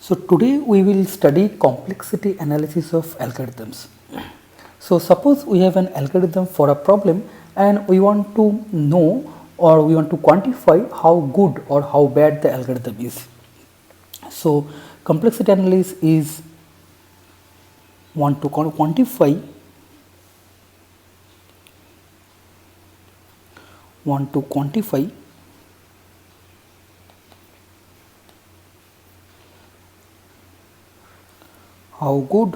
So today we will study complexity analysis of algorithms. So suppose we have an algorithm for a problem and we want to know or we want to quantify how good or how bad the algorithm is. So complexity analysis is want to quantify how good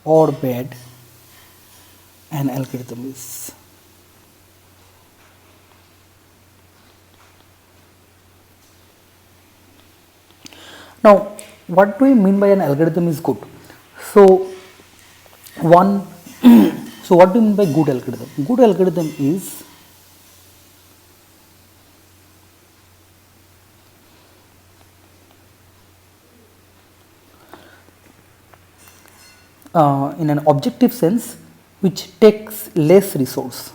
or bad an algorithm is. Now, what do we mean by an algorithm is good? So, so what do you mean by good algorithm? Good algorithm is in an objective sense which takes less resource.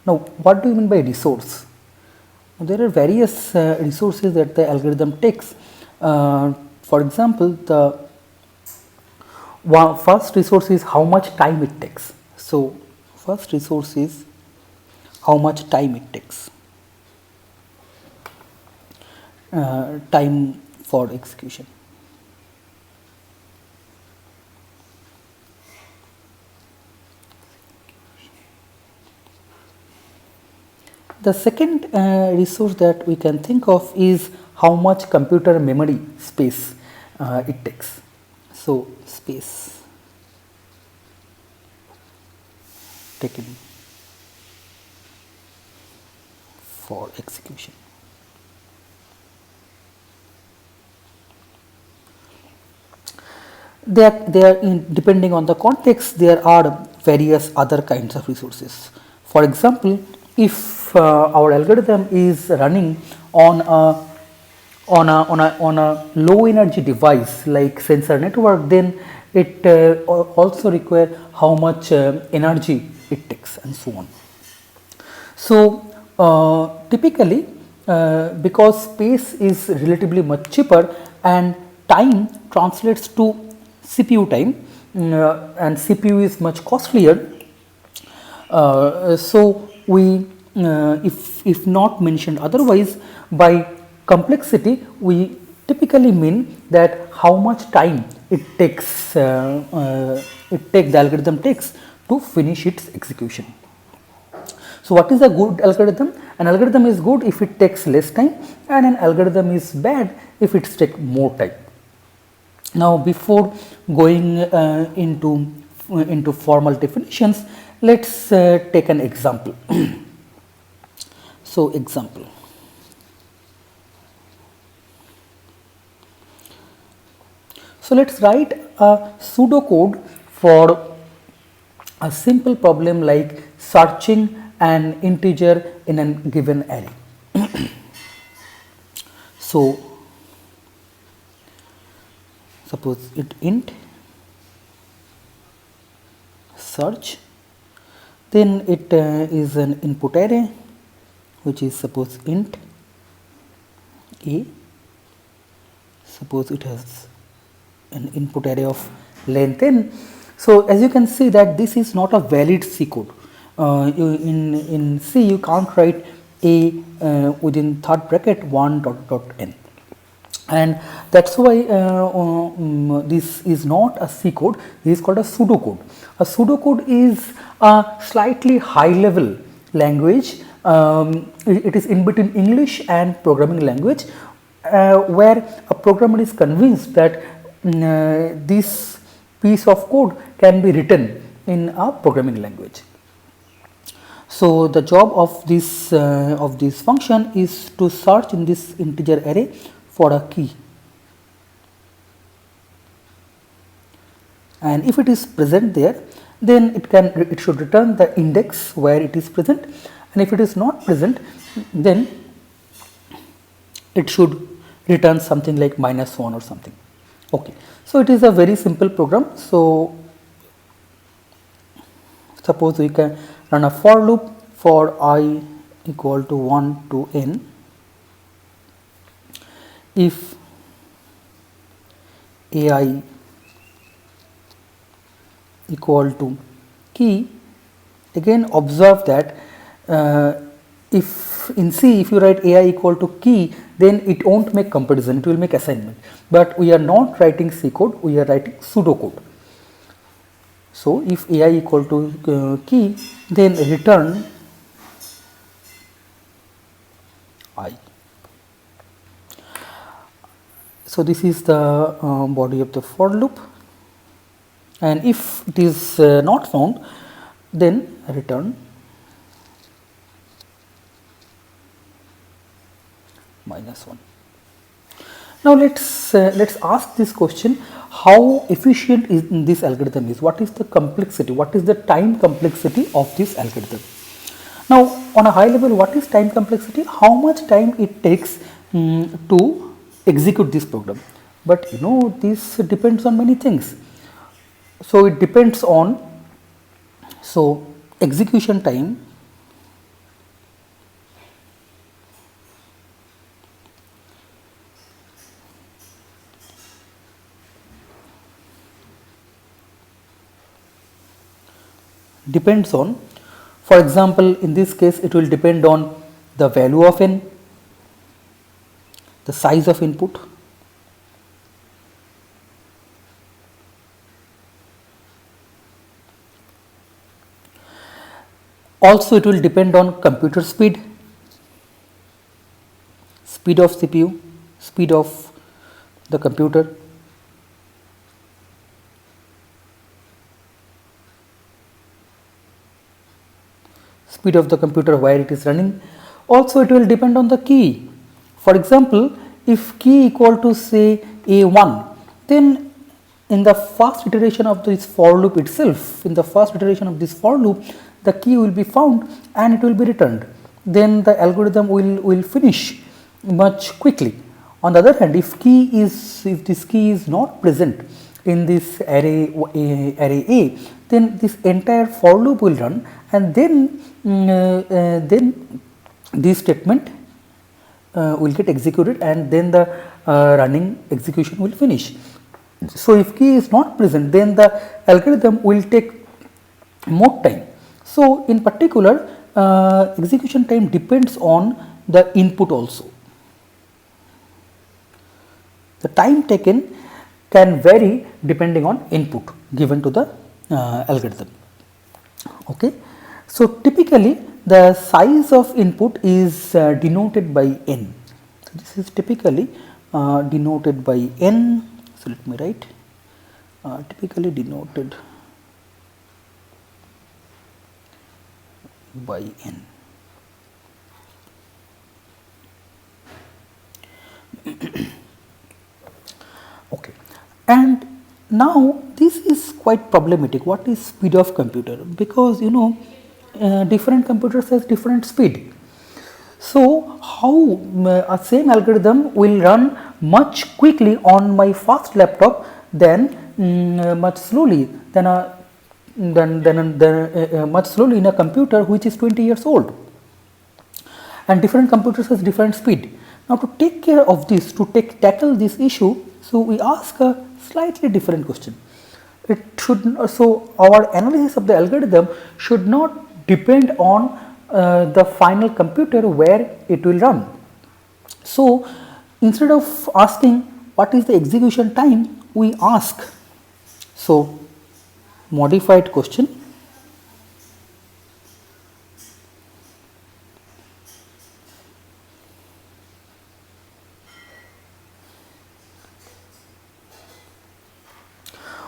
Now, what do you mean by resource? There are various resources that the algorithm takes. For example, the first resource is how much time it takes. So, first resource is how much time it takes. Time for execution. The second resource that we can think of is how much computer memory space it takes. So, space taken for execution. Depending on the context, there are various other kinds of resources. For example, if our algorithm is running on a low energy device like sensor network, then it also require how much energy it takes and so on. So typically because space is relatively much cheaper and time translates to CPU time and CPU is much costlier, so we if not mentioned otherwise, by complexity we typically mean that how much time it takes the algorithm takes to finish its execution. So what is a good algorithm? An algorithm is good if it takes less time, and an algorithm is bad if it takes more time. Now, before going into formal definitions, let's take an example. So, example. So, let's write a pseudocode for a simple problem like searching an integer in a given array. So, suppose it int search, then it is an input array which is suppose int a, suppose it has an input array of length n. So, as you can see that this is not a valid C code. In C you can't write a within third bracket 1 dot dot n, and that is why this is not a C code, this is called a pseudocode. A pseudocode is a slightly high level language, it is in between English and programming language, where a programmer is convinced that this piece of code can be written in a programming language. So, the job of this function is to search in this integer array for a key, and if it is present there, then it should return the index where it is present, and if it is not present, then it should return something like -1 or something. Okay. So, it is a very simple program. So, suppose we can run a for loop for I equal to 1 to n. If ai equal to key, again observe that if in C if you write ai equal to key, then it won't make comparison, it will make assignment, but we are not writing C code, we are writing pseudocode. So, if ai equal to key, then return I. So, this is the body of the for loop, and if it is not found, then return -1. Now, let's ask this question: how efficient is this algorithm is? What is the complexity? What is the time complexity of this algorithm? Now, on a high level, what is time complexity? How much time it takes to execute this program? But you know, this depends on many things. So, it depends on execution time, depends on, for example, in this case it will depend on the value of n, the size of input, also it will depend on computer speed, speed of CPU, speed of the computer, speed of the computer where it is running. Also it will depend on the key. For example, if key equal to say A1, then in the first iteration of this for loop itself, the key will be found and it will be returned. Then the algorithm will finish much quickly. On the other hand, if this key is not present in this array A, then this entire for loop will run, and then this statement will get executed, and then the running execution will finish. So, if key is not present, then the algorithm will take more time. So, in particular, execution time depends on the input also. The time taken can vary depending on input given to the algorithm. Okay. So, typically the size of input is denoted by n. So, this is typically denoted by n. So, let me write typically denoted by n. Okay. And now this is quite problematic. What is speed of computer? Because you know, different computers has different speed. So, how a same algorithm will run much quickly on my fast laptop than much slowly than much slowly in a computer which is 20 years old, and different computers has different speed. Now, to take care of this, to tackle this issue, so we ask a slightly different question. It should, so our analysis of the algorithm should not depend on the final computer where it will run. So, instead of asking what is the execution time, we ask, so modified question,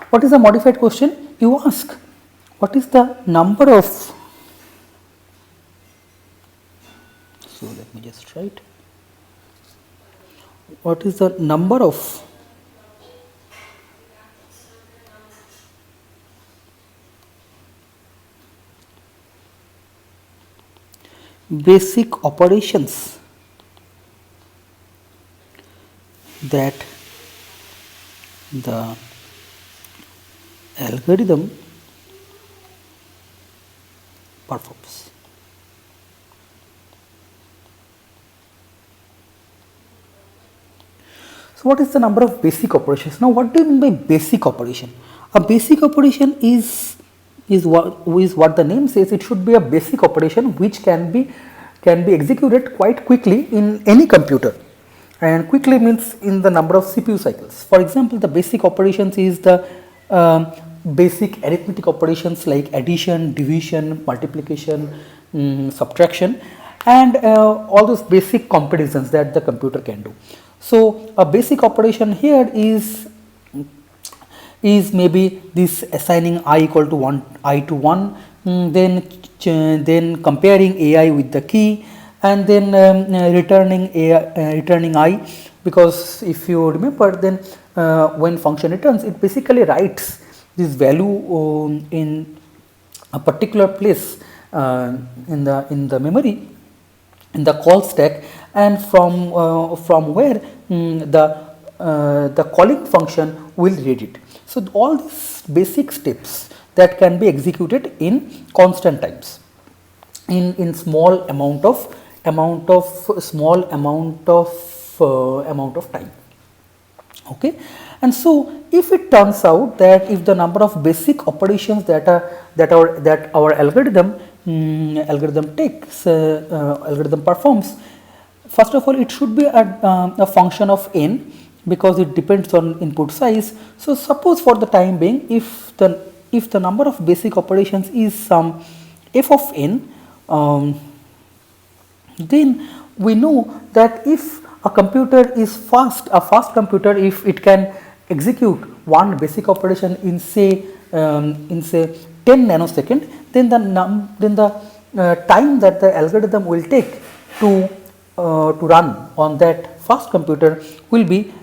what is the modified question? You ask what is the number of, so let me just write, what is the number of basic operations that the algorithm performs. So what is the number of basic operations? Now what do you mean by basic operation? A basic operation is what the name says. It should be a basic operation which can be executed quite quickly in any computer, and quickly means in the number of CPU cycles. For example, the basic operations is the basic arithmetic operations like addition, division, multiplication, subtraction, and all those basic comparisons that the computer can do. So a basic operation here is maybe this assigning I equal to 1, I to 1, then comparing AI with the key, and then returning I, because if you remember, then when function returns, it basically writes this value in a particular place in the memory, in the call stack, and from where the calling function will read it. So all these basic steps that can be executed in constant times, in small amount of time. Okay, and so if it turns out that if the number of basic operations that our algorithm performs, first of all, it should be a function of n, because it depends on input size. So suppose for the time being, if the number of basic operations is some f of n, then we know that if a computer is a fast computer, if it can execute one basic operation in say 10 nanosecond, then the time that the algorithm will take to run on that fast computer will be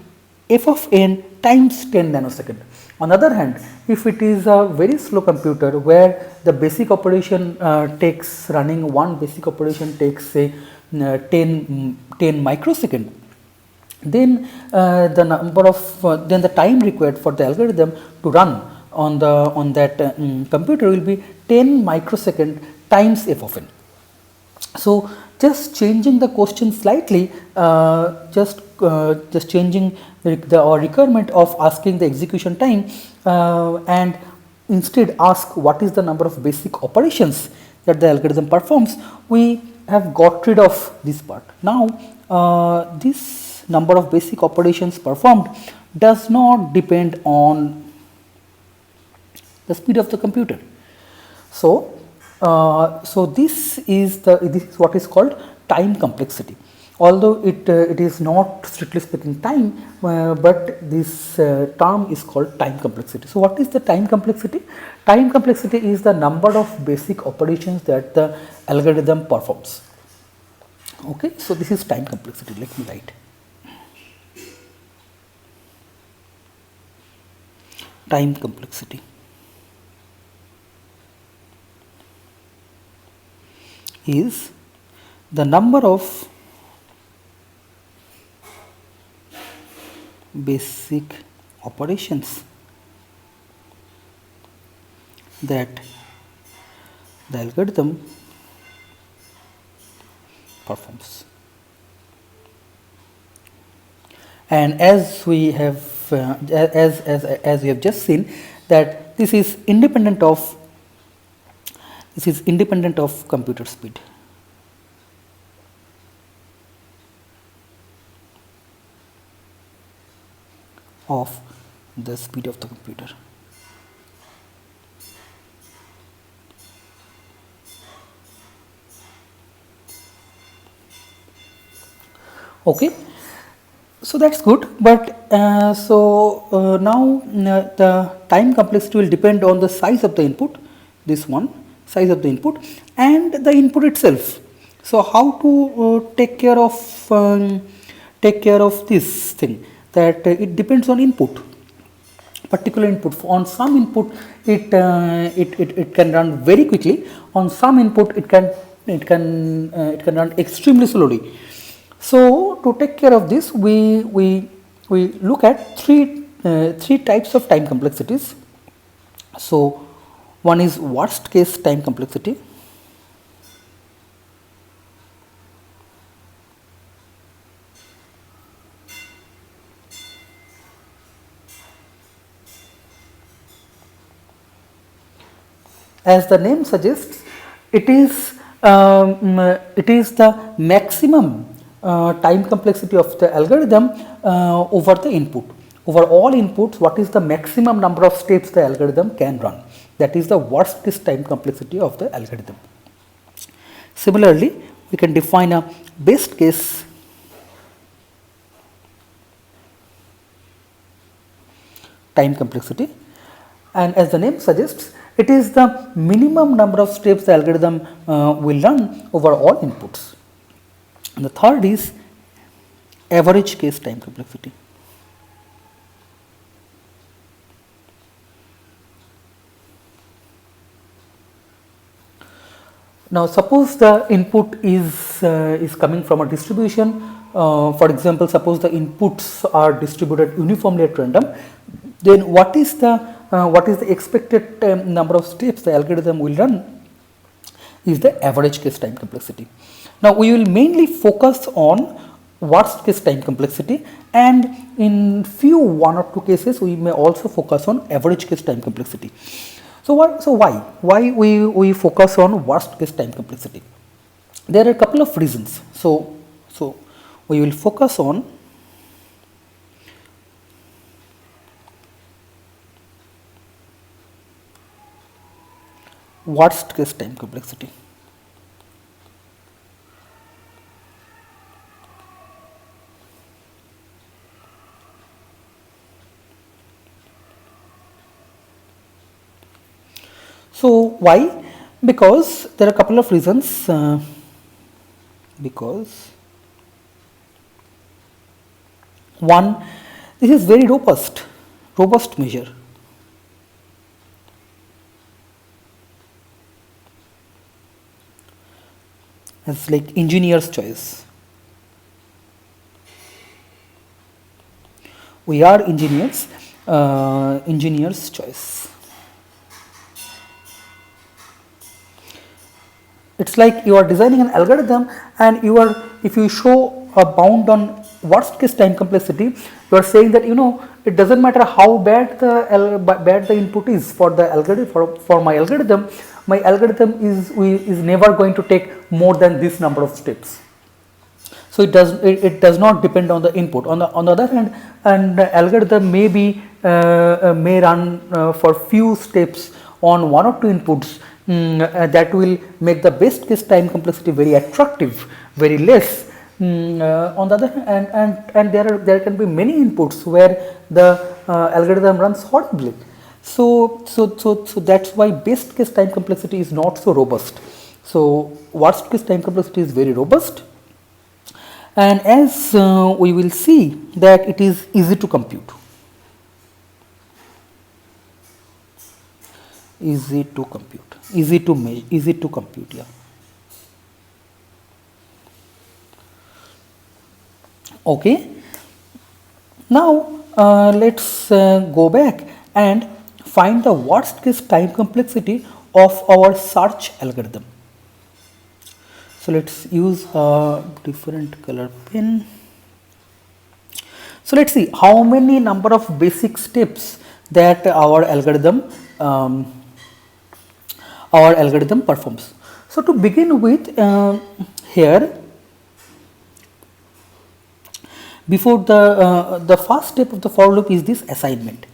f of n times 10 nanosecond. On the other hand, if it is a very slow computer where the basic operation running one basic operation takes say 10 microsecond, then the time required for the algorithm to run on that computer will be 10 microsecond times f of n. So just changing the question slightly, just changing the requirement of asking the execution time, and instead ask what is the number of basic operations that the algorithm performs, we have got rid of this part. Now this number of basic operations performed does not depend on the speed of the computer. So this is what is called time complexity. Although it is not strictly speaking time, but this term is called time complexity. So what is the time complexity? Time complexity is the number of basic operations that the algorithm performs. Okay, so this is time complexity. Let me write. Time complexity is the number of basic operations that the algorithm performs. And as we have as we have just seen, that this is independent of computer speed. Of the speed of the computer. Okay, so that's good, but now the time complexity will depend on the size of the input, size of the input, and the input itself. So how to take care of this thing, that it depends on input, particular input. On some input it can run very quickly, on some input it can run extremely slowly. So to take care of this, we look at three types of time complexities. So one is worst case time complexity, As the name suggests, it is the maximum time complexity of the algorithm over the input. Over all inputs, what is the maximum number of steps the algorithm can run? That is the worst case time complexity of the algorithm. Similarly, we can define a best case time complexity, and as the name suggests, it is the minimum number of steps the algorithm will run over all inputs. And the third is average case time complexity. Now, suppose the input is coming from a distribution. For example, suppose the inputs are distributed uniformly at random. Then what is the expected number of steps the algorithm will run is the average case time complexity. Now, we will mainly focus on worst case time complexity, and in few one or two cases we may also focus on average case time complexity. So why we focus on worst case time complexity? There are a couple of reasons. So we will focus on worst case time complexity. So why? Because there are a couple of reasons. Because one, this is very robust measure. It's like engineer's choice. We are engineers, engineer's choice. It's like you are designing an algorithm, and if you show a bound on worst case time complexity, you are saying that it doesn't matter how bad the input is for the algorithm, for my algorithm is never going to take more than this number of steps. So it does not depend on the input. On the other hand, and the algorithm may run for few steps on one or two inputs. That will make the best case time complexity very attractive, very less. On the other hand, and there can be many inputs where the algorithm runs horribly. So that's why best case time complexity is not so robust. So worst case time complexity is very robust, and as we will see that it is easy to compute. Easy to compute, yeah. Okay. Now let's go back and find the worst case time complexity of our search algorithm. So let's use a different color pen. So let's see how many number of basic steps that our algorithm performs. So to begin with, here before the first step of the for loop is this assignment.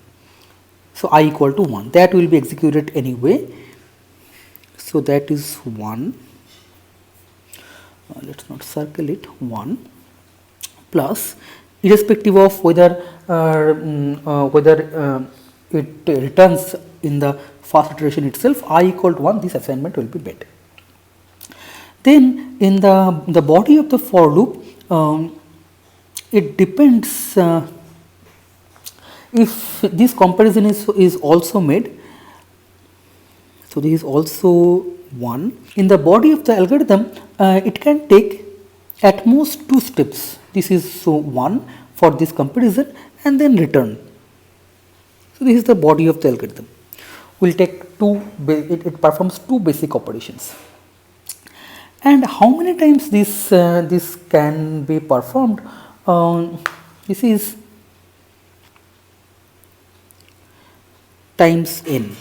So I equal to 1, that will be executed anyway. So that is 1. Let's not circle it. 1 plus, irrespective of whether it returns in the first iteration itself, I equal to 1, this assignment will be met. Then in the body of the for loop, it depends if this comparison is also made. So this is also 1. In the body of the algorithm, it can take at most 2 steps. This is 1 for this comparison and then return. So this is the body of the algorithm. Will take it performs 2 basic operations. And how many times this can be performed? This is times n.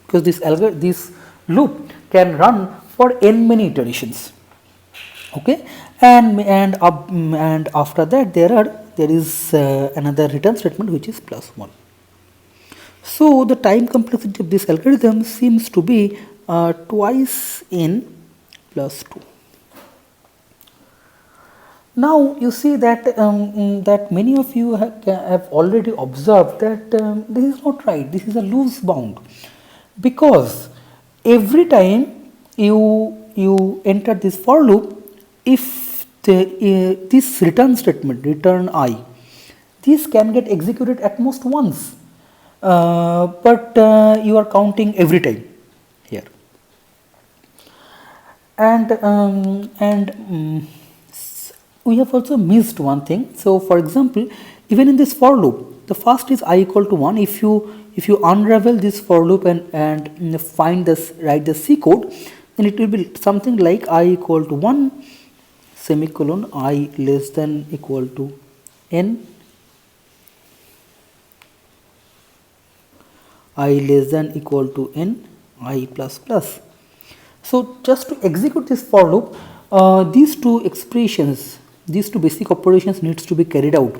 because this loop can run for n many iterations. Okay, and after that there is another return statement which is +1. So the time complexity of this algorithm seems to be twice n plus 2. Now you see that that many of you have already observed that this is not right. This is a loose bound, because every time you enter this for loop, if this return statement, return I, this can get executed at most once, but you are counting every time here, and we have also missed one thing. So for example, even in this for loop, the first is I equal to 1. If you unravel this for loop and find this, write the C code, then it will be something like I equal to 1 semicolon I less than equal to n, I less than equal to n, I plus plus. So just to execute this for loop, these two expressions, these two basic operations needs to be carried out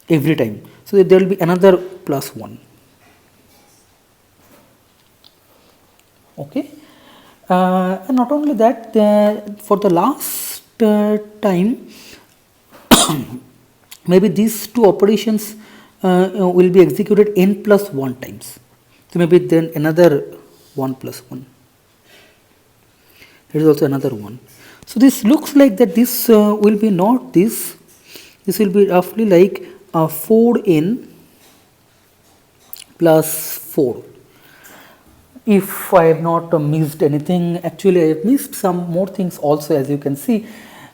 every time. So there will be another +1. Okay, and not only that, for the last time, maybe these two operations will be executed n plus 1 times. So maybe then another 1 plus 1. Here is also another one. So this looks like that this will be not this. This will be roughly like 4n plus 4. If I have not missed anything, actually I have missed some more things also, as you can see.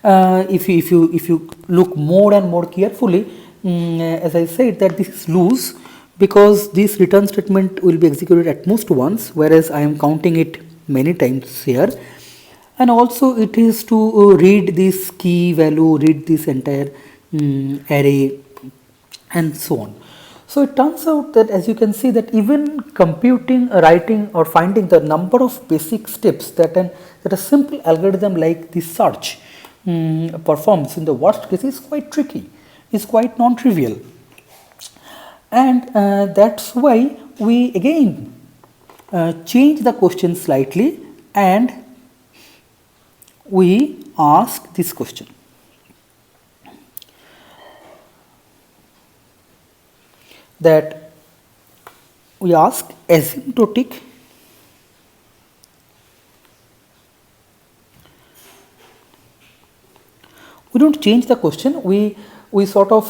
If you look more and more carefully, as I said, that this is loose because this return statement will be executed at most once, whereas I am counting it many times here. And also it is to read this key value, read this entire array, and so on. So it turns out that, as you can see, that even computing, writing or finding the number of basic steps that a simple algorithm like this search performs in the worst case is quite tricky, is quite non-trivial. And that's why we again change the question slightly and we ask this question. That we ask asymptotic we don't change the question, we sort of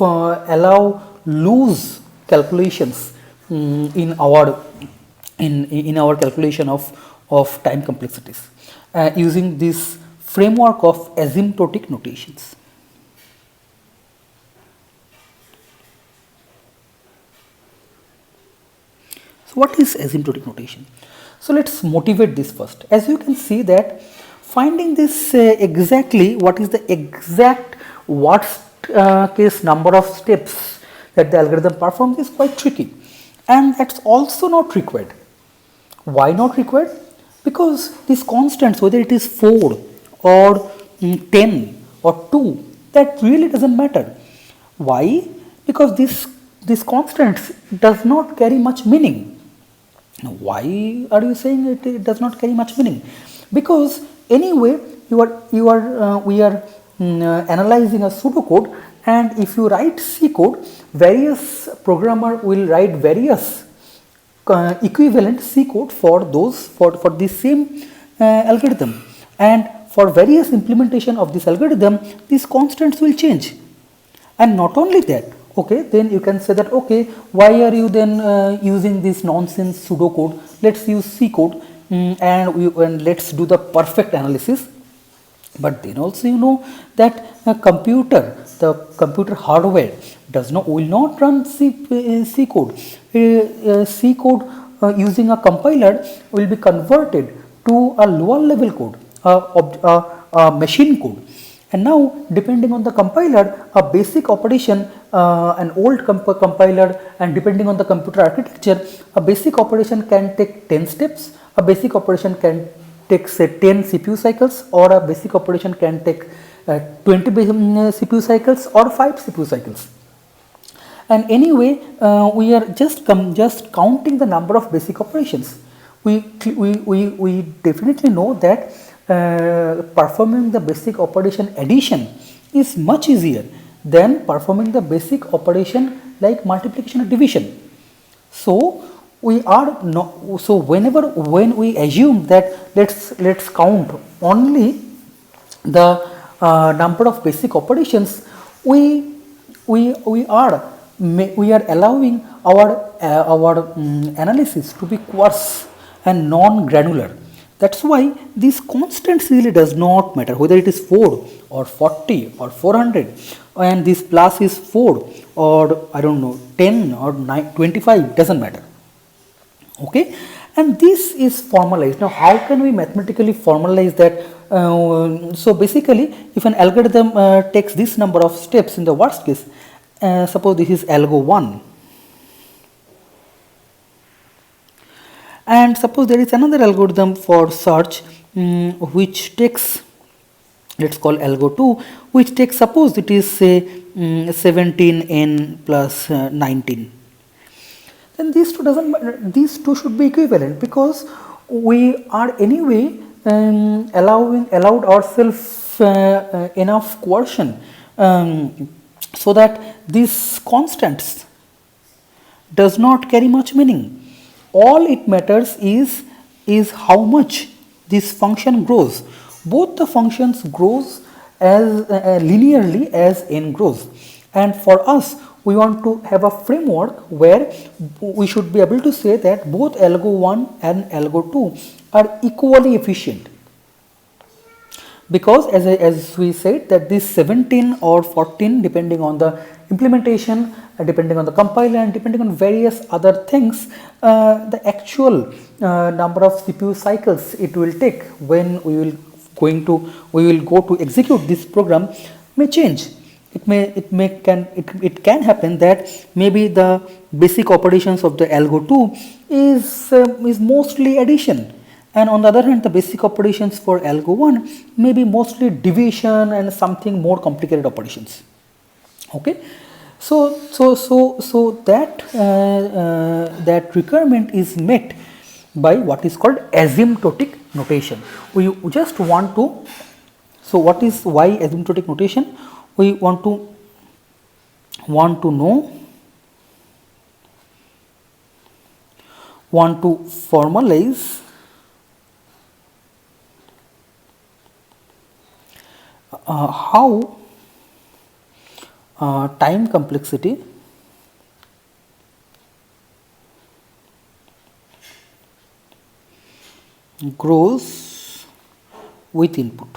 allow loose calculations in our calculation of time complexities using this framework of asymptotic notations. So what is asymptotic notation? So let's motivate this first. As you can see that finding this exactly what is the exact worst case number of steps that the algorithm performs is quite tricky, and that's also not required. Why not required? Because these constants, whether it is 4 or 10 or 2, that really doesn't matter. Why? Because this constants does not carry much meaning. Now, why are you saying it does not carry much meaning? Because anyway, we are analyzing a pseudocode, and if you write C code, various programmer will write various equivalent C code for the same algorithm, and for various implementation of this algorithm, these constants will change. And not only that, okay, then you can say that, okay, why are you then using this nonsense pseudocode? Let's use C code and let's do the perfect analysis. But then also you know that the computer hardware will not run C code. C code using a compiler will be converted to a lower level code, a machine code, And now, depending on the compiler, a basic operation, an old compiler, and depending on the computer architecture, a basic operation can take 10 steps, a basic operation can take say 10 CPU cycles, or a basic operation can take 20 CPU cycles or 5 CPU cycles. And anyway, we are just counting the number of basic operations. We definitely know that performing the basic operation addition is much easier than performing the basic operation like multiplication or division. So we are not, so when we assume that let's count only the number of basic operations, we are allowing our analysis to be coarse and non-granular. That's why this constants really does not matter whether it is 4 or 40 or 400, and this plus is 4 or I don't know 10 or 25, doesn't matter. Okay, and this is formalized. Now how can we mathematically formalize that? So basically, if an algorithm takes this number of steps in the worst case, suppose this is algo 1, and suppose there is another algorithm for search which takes, let's call algo 2, which takes, suppose it is say 17n plus 19. Then these two doesn't matter, these two should be equivalent, because we are anyway allowed ourselves enough coercion so that these constants does not carry much meaning. All it matters is how much this function grows. Both the functions grows as linearly as n grows, and for us we want to have a framework where we should be able to say that both algo 1 and algo 2 are equally efficient, because as we said that this 17 or 14, depending on the implementation, depending on the compiler, and depending on various other things, the actual number of CPU cycles it will take when we will go to execute this program may change. It can happen that maybe the basic operations of the algo 2 is mostly addition, and on the other hand the basic operations for algo 1 may be mostly division and something more complicated operations. Okay, so that requirement is met by what is called asymptotic notation. We just want to, so what is why asymptotic notation? We want to formalize how time complexity grows with input.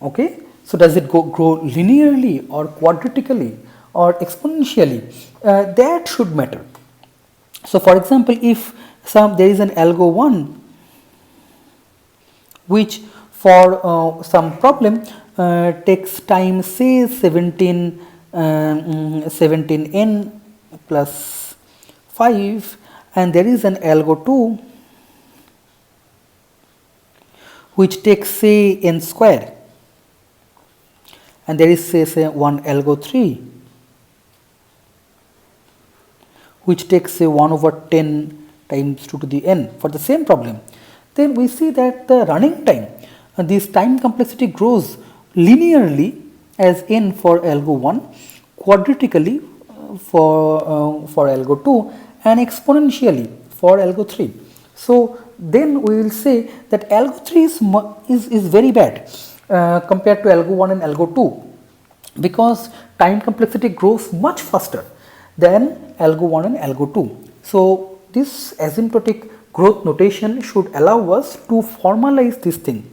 Okay, so does it grow linearly or quadratically or exponentially? That should matter. So for example, if there is an algo 1 which for some problem takes time say 17n plus 5, and there is an algo 2 which takes say n square, and there is say one algo 3 which takes say 1 over 10 times 2 to the n for the same problem, then we see that the running time, this time complexity grows linearly as n for algo 1, quadratically for algo 2, and exponentially for algo 3. So then we will say that algo 3 is very bad compared to algo 1 and algo 2, because time complexity grows much faster than algo 1 and algo 2. So this asymptotic growth notation should allow us to formalize this thing,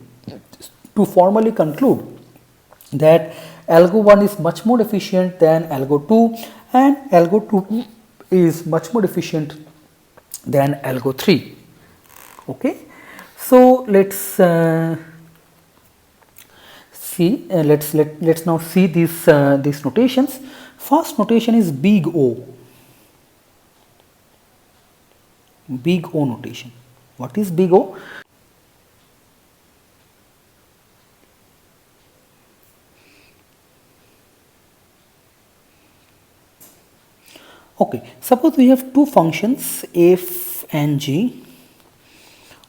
to formally conclude that algo 1 is much more efficient than algo 2 and algo 2 is much more efficient than algo 3. Okay, so let's let's now see these notations. First notation is big O. Big O notation. What is big O? Okay, suppose we have two functions f and g,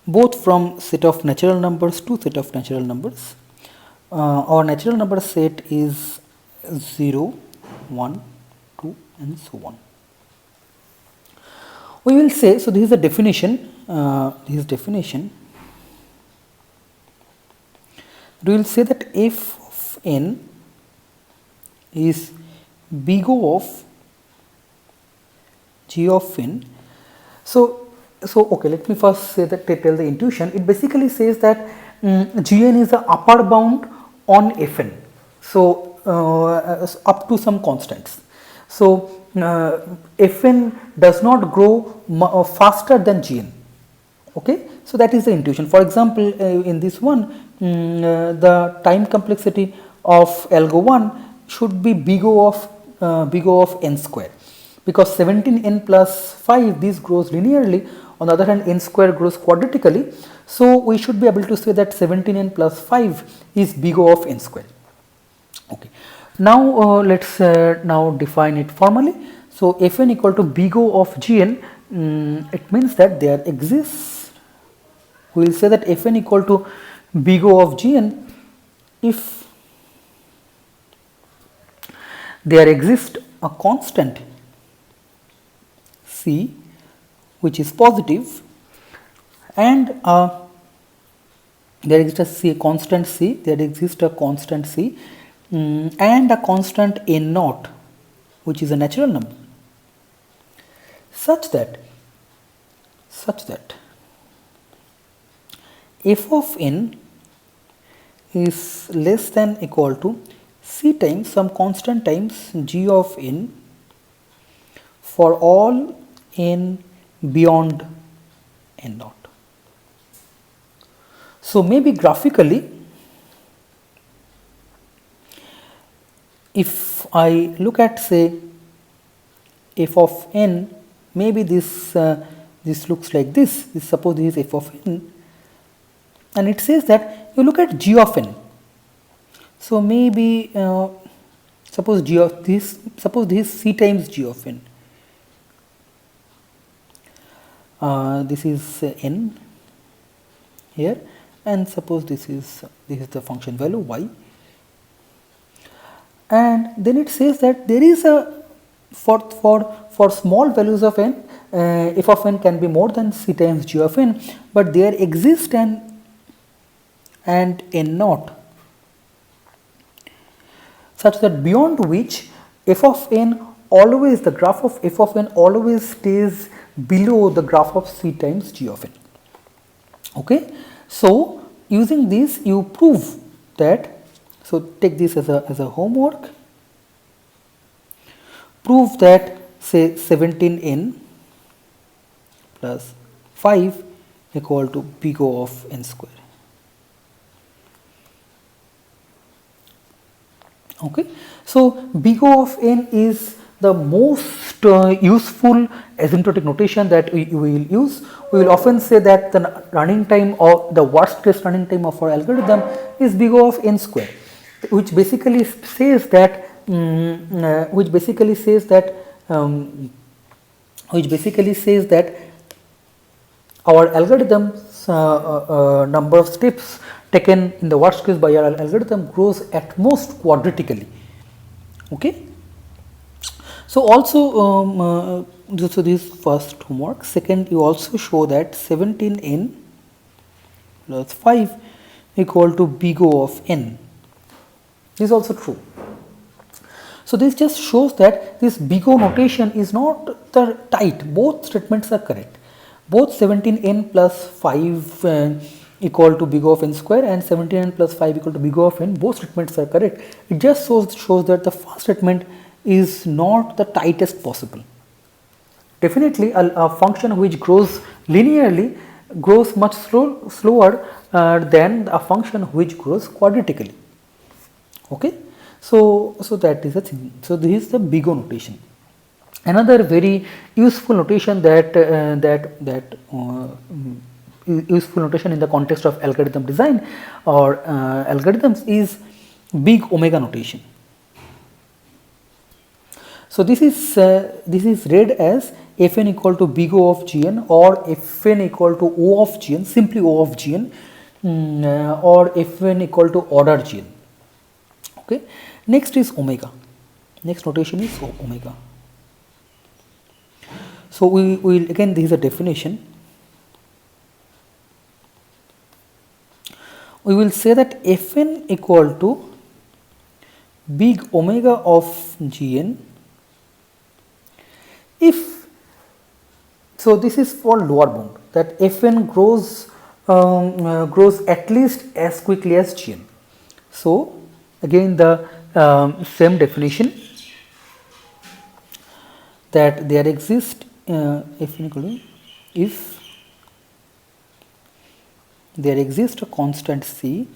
both from set of natural numbers to set of natural numbers. Our natural number set is 0, 1, 2 and so on. We will say, so this is the definition, we will say that f of n is big O of g of n. So okay, let me first say that, tell the intuition. It basically says that gn is the upper bound on fn, so up to some constants. So fn does not grow faster than gn. Okay, so that is the intuition. For example, in this one, the time complexity of algo 1 should be big O of n square, because 17n plus 5, this grows linearly. On the other hand, n square grows quadratically. So we should be able to say that 17n plus 5 is big O of n square. Okay. Now let's now define it formally. So fn equal to big O of gn, it means that there exists, we will say that fn equal to big O of gn if there exists a constant c which is positive, and there exists a constant c, and a constant n naught which is a natural number, such that f of n is less than equal to c times some constant times g of n for all n beyond n naught. So maybe graphically, if I look at, say, f of n, maybe this looks like this. Suppose this is f of n, and it says that you look at g of n. So maybe suppose this is c times g of n. This is n here, and suppose this is the function value y, and then it says that there is a for small values of n, f of n can be more than c times g of n, but there exists an and n naught such that beyond which f of n always, the graph of f of n always stays below the graph of c times g of n. Okay, so using this you prove that, so take this as a homework, prove that, say, 17n plus 5 equal to big O of n square. Okay, so big O of n is the most useful asymptotic notation that we will use. We will often say that the running time, or the worst case running time of our algorithm is big O of n square, which basically says that our algorithm's number of steps taken in the worst case by our algorithm grows at most quadratically. Okay. So also so this is first homework. Second, you also show that 17n plus 5 equal to big O of n. This is also true. So this just shows that this big O notation is not the tight. Both statements are correct. Both 17n plus 5 equal to big O of n square and 17n plus 5 equal to big O of n, both statements are correct. It just shows that the first statement is not the tightest possible. Definitely a function which grows linearly grows much slower than a function which grows quadratically. Okay, so that is the thing. So this is the big O notation. Another very useful notation useful notation in the context of algorithm design or algorithms is big omega notation. So this is read as Fn equal to big O of Gn or Fn equal to O of Gn, simply O of Gn, or Fn equal to order Gn. Okay. Next is omega. Next notation is omega. So we will again, this is a definition. We will say that Fn equal to big omega of Gn if, so this is for lower bound, that Fn grows at least as quickly as Gn. So again the same definition, that there exists Fn equal to, if there exists a constant c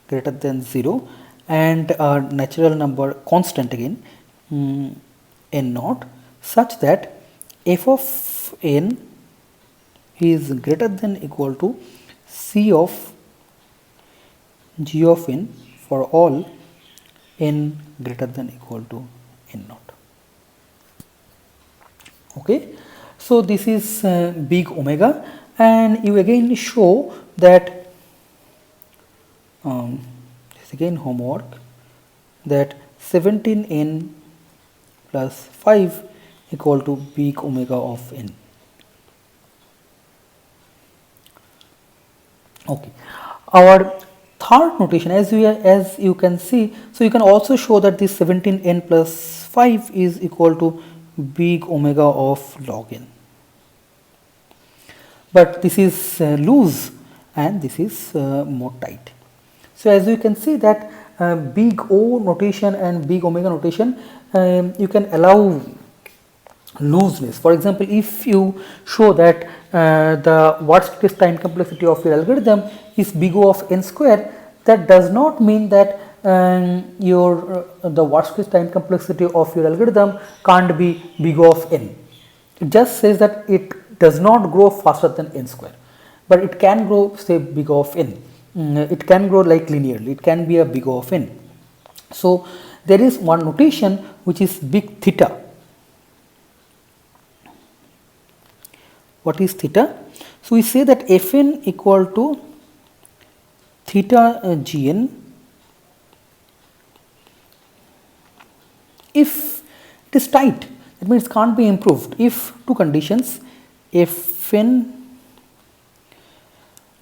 greater than 0 and a natural number constant again n naught, such that f of n is greater than equal to c of g of n for all n greater than equal to n naught. Okay. So this is big omega, and you again show that this again homework, that 17n plus 5 equal to big omega of n. Okay. Our third notation, as you can see, so you can also show that this 17n plus 5 is equal to big omega of log n. But this is loose and this is more tight. So as you can see that big O notation and big omega notation, you can allow looseness. For example, if you show that the worst case time complexity of your algorithm is big O of n square, that does not mean that the worst case time complexity of your algorithm can't be big O of n. It just says that it does not grow faster than n square, but it can grow, say, big O of n. It can grow like linearly, it can be a big O of n. So there is one notation which is big theta. What is theta? So we say that Fn equal to theta Gn if it is tight, that means it can't be improved. If two conditions, Fn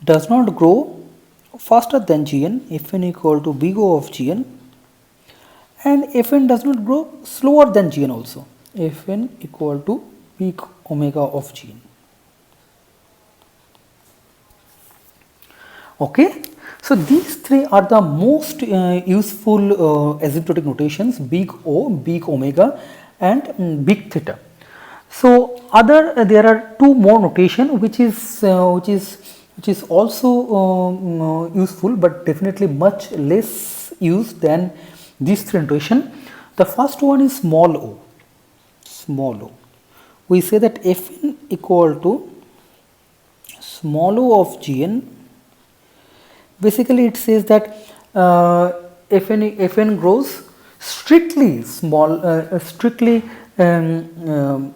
does not grow faster than Gn, Fn equal to big O of Gn, and Fn does not grow slower than Gn also, Fn equal to big omega of Gn. Okay. So these three are the most useful asymptotic notations: big O, big omega, and big theta. So there are two more notation which is also useful, but definitely much less used than these three notation. The first one is small o. Small o. We say that Fn equal to small o of Gn. Basically, it says that Fn grows strictly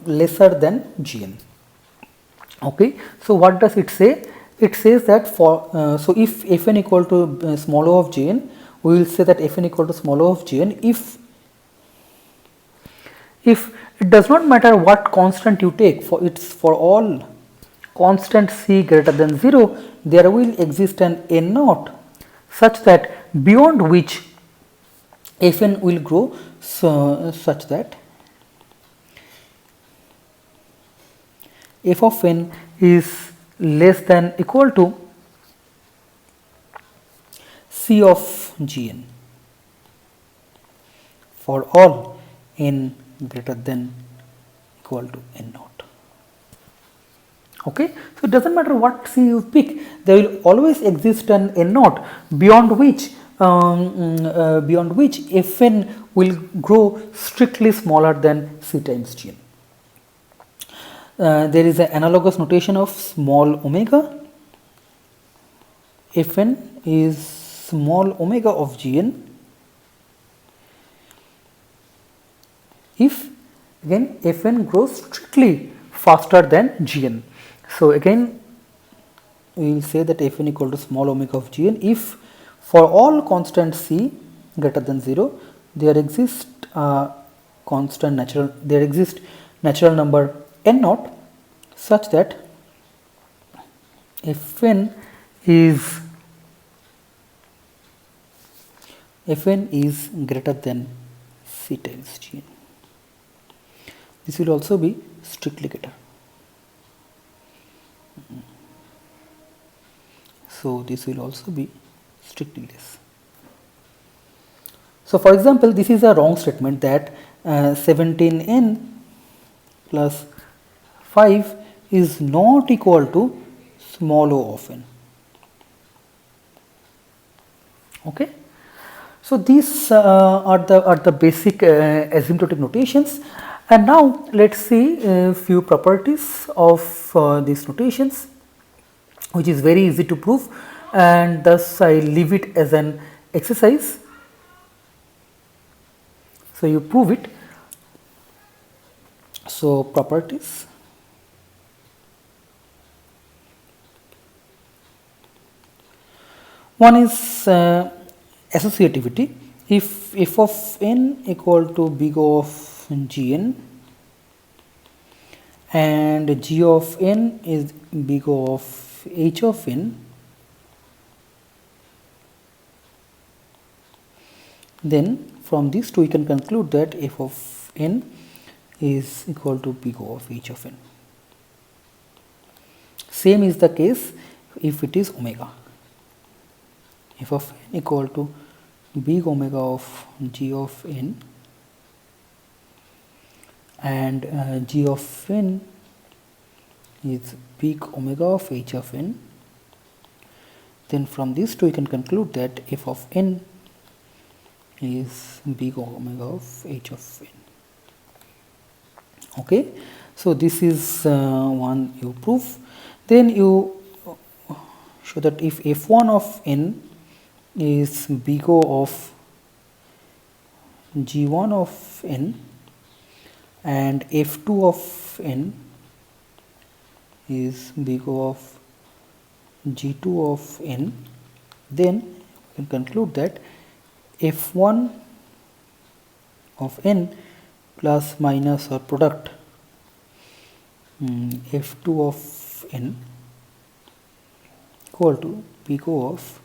lesser than Gn. Okay. So what does it say? It says that for so if Fn equal to small o of Gn, we will say that Fn equal to small o of Gn if it does not matter what constant you take, for all constant c greater than 0, there will exist an n naught such that beyond which Fn will grow such that f of n is less than equal to c of Gn for all n greater than equal to n naught. Okay, so it doesn't matter what C you pick, there will always exist an n naught beyond which Fn will grow strictly smaller than C times Gn. There is an analogous notation of small omega. Fn is small omega of Gn if again Fn grows strictly faster than Gn. So again we will say that Fn equal to small omega of Gn if for all constant C greater than 0 there exists natural number n naught such that Fn is greater than C times Gn. This will also be strictly greater. So this will also be strictly less. So for example, this is a wrong statement that 17n plus 5 is not equal to small o of n. Okay. So these are the basic asymptotic notations, and now let us see a few properties of these notations, which is very easy to prove, and thus I leave it as an exercise. So you prove it. So properties. One is associativity. If f of n equal to big O of Gn and g of n is big O of h of n, then from these two we can conclude that f of n is equal to big O of h of n. Same is the case if it is omega. F of n equal to big omega of g of n and g of n is big omega of h of n, then from these two we can conclude that f of n is big omega of h of n. Okay, so this is one you prove. Then you show that if f1 of n is big O of g1 of n and f2 of n is big O of g2 of n, then we can conclude that f1 of n plus minus or product f2 of n equal to big O of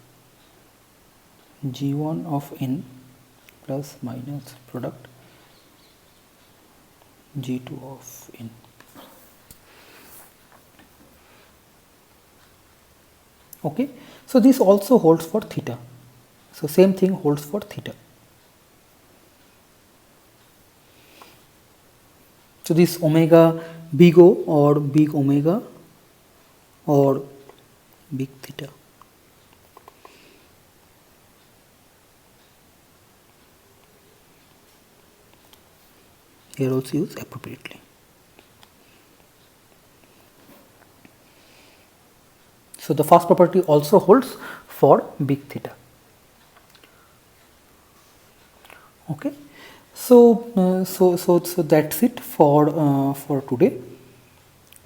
g1 of n plus minus product g2 of n. Okay, so this also holds for theta. So same thing holds for theta. So this omega big O or big omega or big theta. Here also use appropriately. So the first property also holds for big theta. Okay, so that's it for today.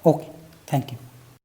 Okay, thank you.